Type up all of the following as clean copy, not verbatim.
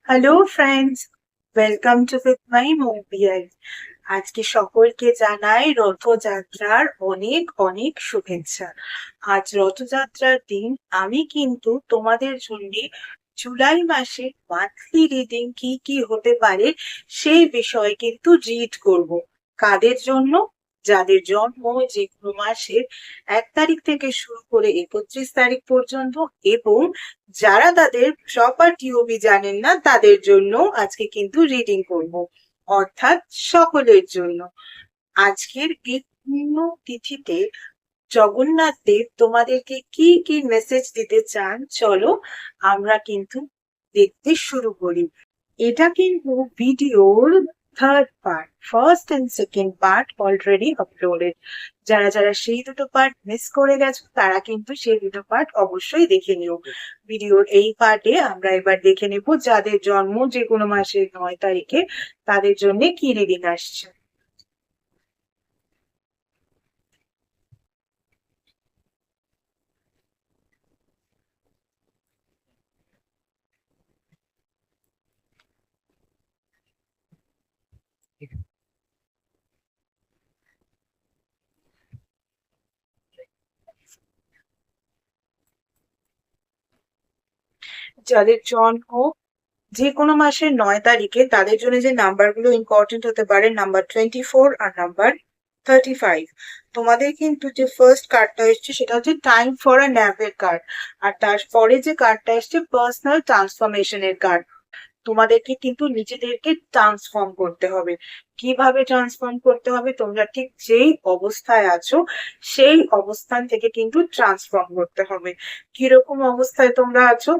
Hello friends, welcome to with my mobile. আজকে সকলকে জানাই রথযাত্রার অনেক অনেক শুভেচ্ছা। আজ রথযাত্রার দিন আমি কিন্তু তোমাদের জন্য জুলাই মাসে মান্থলি রিডিং কি কি হতে পারে সেই বিষয়ে কিন্তু রিড করব। কাদের জন্য? যাদের জন্ম যে কোনো মাসের 1 তারিখ থেকে শুরু করে 31 তারিখ পর্যন্ত, এবং যারা তাদের প্রপার টিওবি জানেন না তাদের জন্য আজকে কিন্তু রিডিং করব, অর্থাৎ সকলের জন্য। আজকের এই পূর্ণ তিথিতে জগন্নাথ দেব তোমাদেরকে কি কি মেসেজ দিতে চান, চলো আমরা কিন্তু দেখতে শুরু করি। এটা কিন্তু ভিডিওর third part, first and second part already uploaded. যারা যারা সেই দুটো পার্ট মিস করে গেছো তারা কিন্তু সেই দুটো পার্ট অবশ্যই দেখে নিও। ভিডিওর এই পার্টে আমরা এবার দেখে নেব যাদের জন্ম যে কোনো মাসের 9 তারিখে তাদের জন্য কি রিডিং আসছে। যাদের জন্ম যে কোনো মাসের 9 তারিখে তাদের জন্য যে নাম্বারগুলো ইম্পর্টেন্ট হতে পারে, নাম্বার 24 আর নাম্বার 35। তোমাদের কিন্তু যে ফার্স্ট কার্ডটা এসছে সেটা হচ্ছে টাইম ফর আ ন্যাপের কার্ড, আর তারপরে যে কার্ডটা এসছে পার্সোনাল ট্রান্সফরমেশনের কার্ড। তোমাদেরকে কিন্তু নিজেদেরকে ট্রান্সফর্ম করতে হবে। কিভাবে ট্রান্সফর্ম করতে হবে? তোমরা ঠিক যেই অবস্থায় আছো সেই অবস্থান থেকে কিন্তু ট্রান্সফর্ম করতে হবে। কিরকম অবস্থায় তোমরা আছো?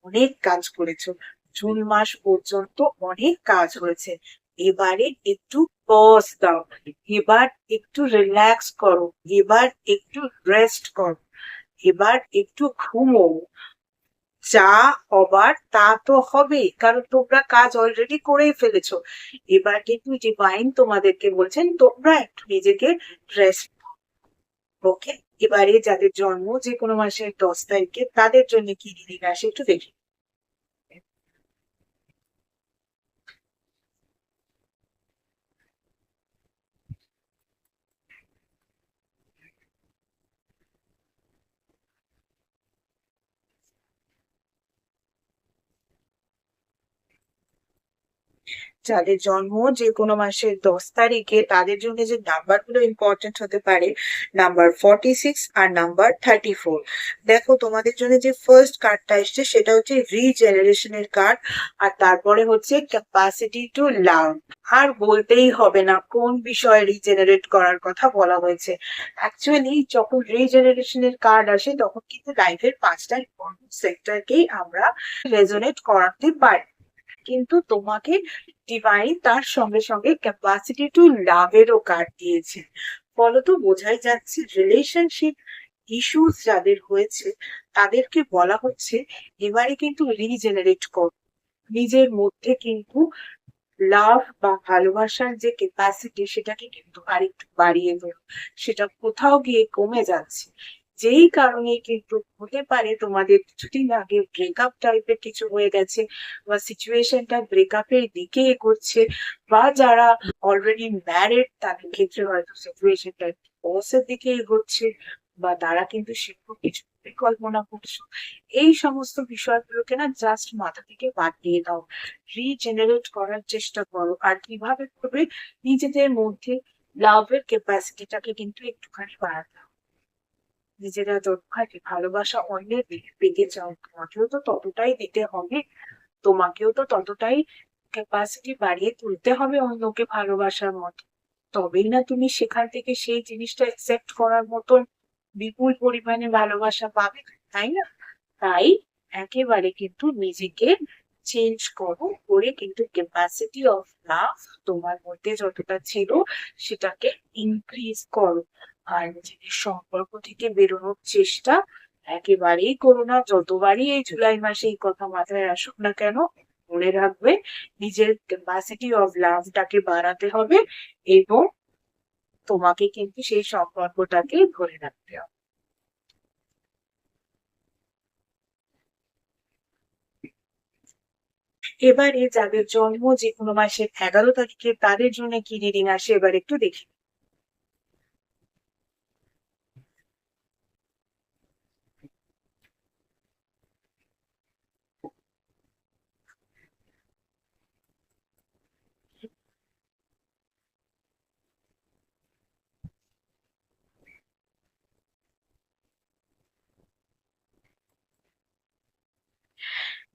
অনেক কাজ করেছো, জুন মাস পর্যন্ত অনেক কাজ হয়েছে। এবারে একটু পজ দাও, এবার একটু রিল্যাক্স করো, এবার একটু রেস্ট করো, এবার একটু ঘুমো। যা হবার তা তো হবে, কারণ তোমরা কাজ অলরেডি করেই ফেলেছো। এবার কিন্তু ডিভাইন তোমাদেরকে বলছেন তোমরা একটু নিজেকে রেস্ট। ওকে, এবারে যাদের জন্ম যে কোনো মাসের 10 তারিখে তাদের জন্য কি রিডিং আসে একটু দেখি। যাদের জন্ম যে কোনো মাসের 10 তারিখে তাদের জন্য যে নাম্বারগুলো ইম্পর্টেন্ট হতে পারে, নাম্বার 46 আর নাম্বার 34। দেখো তোমাদের জন্য যে ফার্স্ট কার্ডটা এসছে সেটা হচ্ছে রিজেনারেশনের কার্ড, আর তারপরে হচ্ছে ক্যাপাসিটি টু লাভ। আর বলতেই হবে না কোন বিষয়ে রিজেনারেট করার কথা বলা হয়েছে। অ্যাকচুয়ালি যখন রিজেনারেশনের কার্ড আসে তখন কিন্তু লাইফের 5টা ইম্পর্টেন্ট সেক্টরকেই আমরা রেজোনেট করাতে পারি, কিন্তু তোমাকে ডিভাইন তার সঙ্গে সঙ্গে ক্যাপাসিটি টু লাভেরও কার্ড দিয়েছে। ফলত বোঝাই যাচ্ছে রিলেশনশিপ ইস্যুস যাদের হয়েছে তাদেরকে বলা হচ্ছে এবারে কিন্তু রিজেনারেট কর, নিজের মধ্যে কিন্তু লাভ বা ভালোবাসার যে ক্যাপাসিটি সেটাকে কিন্তু আরেকটু বাড়িয়ে তোলো। সেটা কোথাও গিয়ে কমে যাচ্ছে, যেই কারণে কিন্তু হতে পারে তোমাদের কিছুদিন আগে ব্রেকআপ টাইপের কিছু হয়ে গেছে, বা সিচুয়েশনটা ব্রেকআপের দিকে এগোচ্ছে, বা যারা অলরেডি ম্যারিড তাদের ক্ষেত্রে হয়তো সিচুয়েশনটা ডিভোর্সের দিকে এগোচ্ছে, বা তারা কিন্তু সেরকম কিছু পরিকল্পনা করছো। এই সমস্ত বিষয়গুলোকে না জাস্ট মাথা থেকে বাদ দিয়ে দাও, রিজেনারেট করার চেষ্টা করো। আর কিভাবে করবে? নিজেদের মধ্যে লাভের ক্যাপাসিটিটাকে কিন্তু একটুখানি বাড়াতে হবে। নিজেরা যতখানি ভালোবাসা অন্যের পেতে চাও তোমাকেও তো ততটাই দিতে হবে, তোমাকেও তো ততটাই ক্যাপাসিটি বাড়িয়ে তুলতে হবে অন্যকে ভালোবাসার মতো। তবেই না তুমি সেখান থেকে সেই জিনিসটা অ্যাকসেপ্ট করার মতন বিপুল পরিমাণে ভালোবাসা পাবে, তাই না? তাই একেবারে কিন্তু নিজেকে চেঞ্জ করো, করে কিন্তু ক্যাপাসিটি অফ লাভ তোমার মধ্যে যতটা ছিল সেটাকে ইনক্রিজ করো। আর নিজেদের সম্পর্ক থেকে বেরোনোর চেষ্টা একেবারেই করো না। যতবারই এই জুলাই মাসে এই কথা মাথায় আসুক না কেন, মনে রাখবে নিজের ক্যাপাসিটি অফ লাভটাকে বাড়াতে হবে, এবং তোমাকে কিন্তু সেই সম্পর্কটাকে ধরে রাখতে হবে। এবারে যাদের জন্ম যে কোনো মাসের 11 তারিখে তাদের জন্য কি রিডিং আসে এবার একটু দেখি।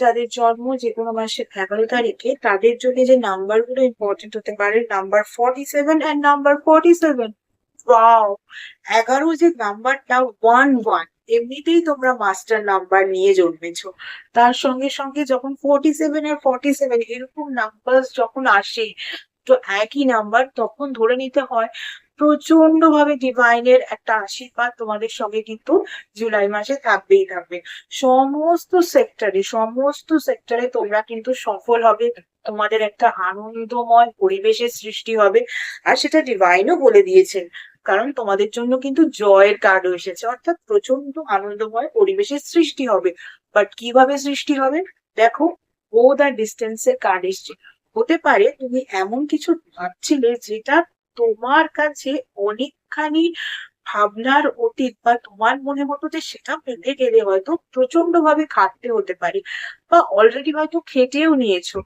যাদের জন্ম যে কোনো মাসের 11 তারিখে তাদের জন্য যে নাম্বার গুলো ইম্পর্টেন্ট হতে পারে, নাম্বার 47 অ্যান্ড নাম্বার 47। ওয়াও, 11 যে নাম্বারটা 11, এমনিতেই তোমরা মাস্টার নাম্বার নিয়ে জন্মেছো। তার সঙ্গে সঙ্গে যখন 47 আর 47 এরকম নাম্বার যখন আসে, তো একই নাম্বার, তখন ধরে নিতে হয় প্রচন্ড ভাবে ডিভাইনের একটা আশীর্বাদ তোমাদের সঙ্গে কিন্তু জুলাই মাসে থাকবেই থাকবে। সমস্ত সেক্টরে তোমরা কিন্তু সফল হবে। তোমাদের একটা আনন্দময় পরিবেশের সৃষ্টি হবে, আর সেটা ডিভাইনও বলে দিয়েছেন, কারণ তোমাদের জন্য কিন্তু জয়ের কার্ডও এসেছে, অর্থাৎ প্রচন্ড আনন্দময় পরিবেশের সৃষ্টি হবে। বাট কিভাবে সৃষ্টি হবে দেখো, বোথ আর ডিস্টেন্সের কার্ড এসছে। হতে পারে তুমি এমন কিছু ভাবছিলে যেটা তোমার কাছে অনেকখানি ভাবনার অতীত, বা তোমার মনে হতো যে সেটা পেতে গেলে হয়তো প্রচন্ড ভাবে খাটতে হতে পারে, বা অলরেডি হয়তো খেটেও নিয়েছো।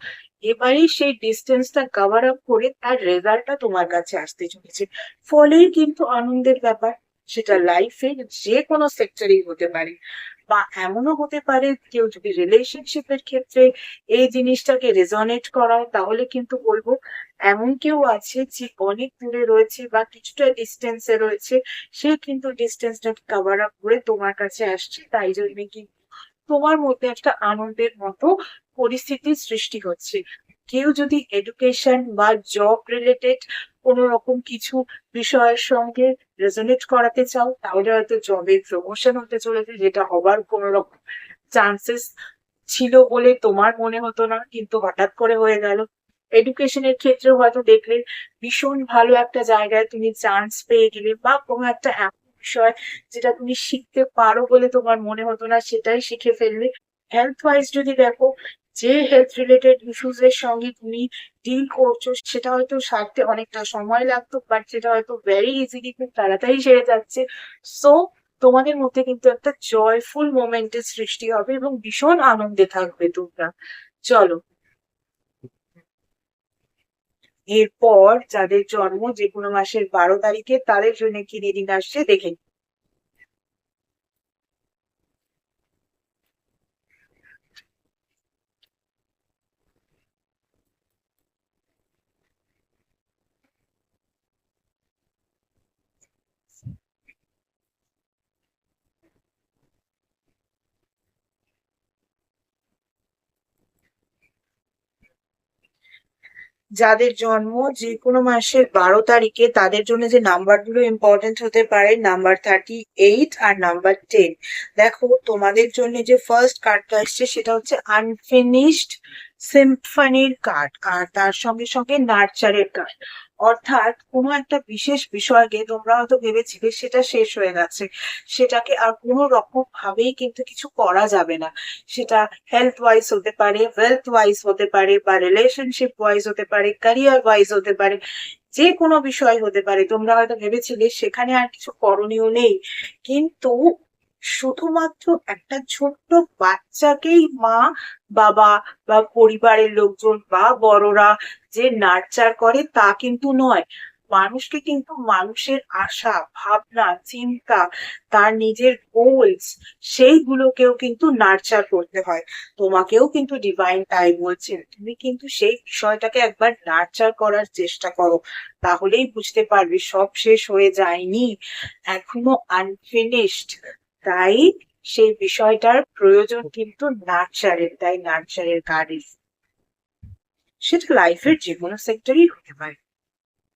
এবারে সেই ডিস্টেন্সটা কভার আপ করে তার রেজাল্টটা তোমার কাছে আসতে চলেছে। ফলেই কিন্তু আনন্দের ব্যাপার, সেটা লাইফের যে কোনো সেক্টরেই হতে পারে। বা এমনও হতে পারে কেউ যদি রিলেশনশিপের ক্ষেত্রে এই জিনিসটাকে রেজনেট করায়, তাহলে কিন্তু বলবো এমন কেউ আছে যে অনেক দূরে রয়েছে বা কিছুটা ডিস্টেন্সে রয়েছে, সে কিন্তু ডিস্টেন্সটাকে কভার আপ করে তোমার কাছে আসছে। তাই জন্য কি তোমার মধ্যে একটা আনন্দের মতো পরিস্থিতির সৃষ্টি হচ্ছে। কেউ যদি এডুকেশন বা জব রিলেটেড কোনো রকম কিছু বিষয়ের সঙ্গে রেজোনেট করাতে চাও, তাহলে হয়তো জবের প্রমোশন হতে চলেছে, যেটা হবার কোনো রকম চান্সেস ছিল বলে তোমার মনে হতো না, কিন্তু হঠাৎ করে হয়ে গেল। এডুকেশনের ক্ষেত্রেও হয়তো দেখলে ভীষণ ভালো একটা জায়গায় তুমি চান্স পেয়ে গেলে, বা কোনো একটা এমন বিষয় যেটা তুমি শিখতে পারো বলে তোমার মনে হতো না, সেটাই শিখে ফেললে। হেলথ ওয়াইজ যদি দেখো, যে হেলথ রিলেটেড ইস্যুস এর সঙ্গে তুমি ডিল করছো, সেটা হয়তো সারতে অনেকটা সময় লাগতো, বাট সেটা হয়তো ভেরি ইজিলি খুব তাড়াতাড়ি সেরে যাচ্ছে। সো তোমাদের মধ্যে কিন্তু একটা জয়ফুল মোমেন্টের সৃষ্টি হবে এবং ভীষণ আনন্দে থাকবে তোমরা। চলো, এরপর যাদের জন্ম যে কোনো মাসের 12 তারিখে তাদের জন্য কি রিডিং আসছে দেখে নিই। যাদের জন্ম যে কোনো মাসের 12 তারিখে তাদের জন্য যে নাম্বারগুলো ইম্পর্টেন্ট হতে পারে, নাম্বার 38 আর নাম্বার 10। দেখো, তোমাদের জন্য যে ফার্স্ট কার্ডটা আসছে সেটা হচ্ছে আনফিনিশড সিম্ফনির কার্ড, আর তার সঙ্গে সঙ্গে নার্চারের কার্ড। অর্থাৎ কোনো একটা বিশেষ বিষয়কে তোমরা হয়তো ভেবেছিলে সেটা শেষ হয়ে গেছে, সেটাকে আর কোনো রকম ভাবেই কিন্তু কিছু করা যাবে না। সেটা হেলথ ওয়াইজ হতে পারে, ওয়েলথ ওয়াইজ হতে পারে, বা রিলেশনশিপ ওয়াইজ হতে পারে, ক্যারিয়ার ওয়াইজ হতে পারে, যে কোনো বিষয় হতে পারে। তোমরা হয়তো ভেবেছিলে সেখানে আর কিছু করণীয় নেই, কিন্তু শুধুমাত্র একটা ছোট্ট বাচ্চাকেই মা, বাবা বা পরিবারের লোকজন বা বড়রা যে নার্চার করে তা কিন্তু নয়। মানুষকে কিন্তু মানুষের আশা, ভাবনা, চিন্তা, তার নিজের গোলস, সেইগুলোকেও কিন্তু নার্চার করতে হয়। তোমাকেও কিন্তু ডিভাইন তাই বলছেন, তুমি কিন্তু সেই বিষয়টাকে একবার নার্চার করার চেষ্টা করো, তাহলেই বুঝতে পারবে সব শেষ হয়ে যায়নি, এখনো আনফিনিশড। তাই সেই বিষয়টার প্রয়োজন কিন্তু নার্চারের, তাই নার্চারের কার্ড। সেটা লাইফের যে কোনো সেক্টরই হতে পারে।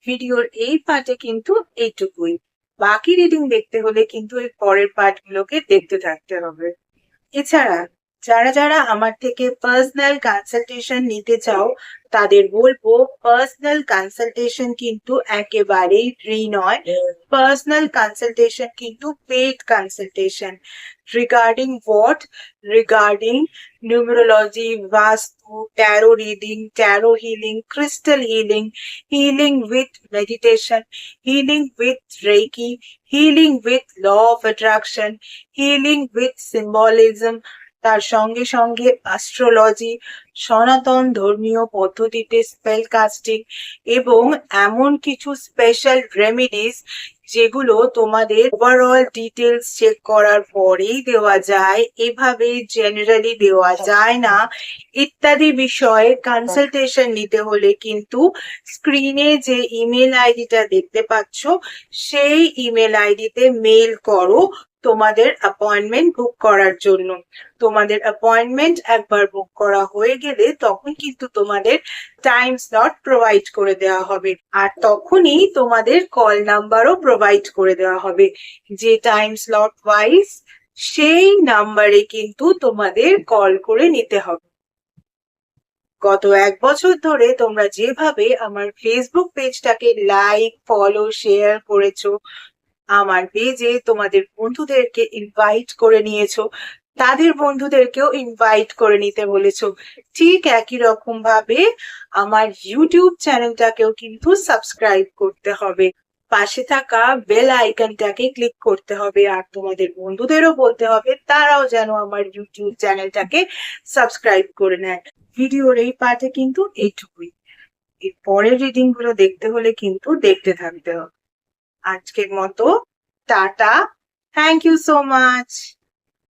ভিডিওর এই পার্টে কিন্তু এইটুকুই। বাকি রিডিং দেখতে হলে কিন্তু এর পরের পার্ট গুলোকে দেখতে থাকতে হবে। এছাড়া যারা যারা আমার থেকে পার্সোনাল কনসালটেশন নিতে চাও তাদের বলবো পার্সোনাল কনসালটেশন কিন্তু একেবারেই ফ্রি নয়। পার্সোনাল কনসালটেশন কিন্তু paid consultation. Regarding what? Regarding numerology, vastu, tarot reading, tarot healing, crystal healing, healing with meditation, healing with reiki, healing with law of attraction, healing with symbolism, তার সঙ্গে সঙ্গে astrology, সনাতন ধর্মীয় পদ্ধতিতে স্পেল কাস্টিং এবং এমন কিছু স্পেশাল রেমেডিস যেগুলো তোমাদের ওভারঅল ডিটেলস চেক করার পরেই দেওয়া যায়, এভাবে জেনারেলি দেওয়া যায় না, ইত্যাদি বিষয়ে কনসালটেশন নিতে হলে কিন্তু স্ক্রিনে যে ইমেল আইডিটা দেখতে পাচ্ছ সেই ইমেল আইডিতে মেল করো তোমাদের অ্যাপয়েন্টমেন্ট বুক করার জন্য। তোমাদের অ্যাপয়েন্টমেন্ট একবার বুক করা হয়ে গেলে তখন কিন্তু তোমাদের টাইম স্লট প্রোভাইড করে দেওয়া হবে, আর তখনই তোমাদের কল নাম্বারও প্রোভাইড করে দেওয়া হবে। যে টাইম স্লট ওয়াইজ সেই নাম্বারে কিন্তু তোমাদের কল করে নিতে হবে। গত 1 বছর ধরে তোমরা যেভাবে আমার ফেসবুক পেজটাকে লাইক, ফলো, শেয়ার করেছো, আমার পেজে তোমাদের বন্ধুদেরকে ইনভাইট করে নিয়েছো, তাদের বন্ধুদেরকেও ইনভাইট করে নিতে বলেছো, ঠিক একই রকম ভাবে আমার ইউটিউব চ্যানেলটাকেও কিন্তু সাবস্ক্রাইব করতে হবে। পাশে থাকা বেল আইকনটাকে ক্লিক করতে হবে, আর তোমাদের বন্ধুদেরও বলতে হবে তারাও যেন আমার ইউটিউব চ্যানেলটাকে সাবস্ক্রাইব করে নেয়। ভিডিওর এই পার্টে কিন্তু এইটুকুই। এর পরের রিডিং গুলো দেখতে হলে কিন্তু দেখতে থাকতে হবে। আজকের মতো tata. Thank you so much.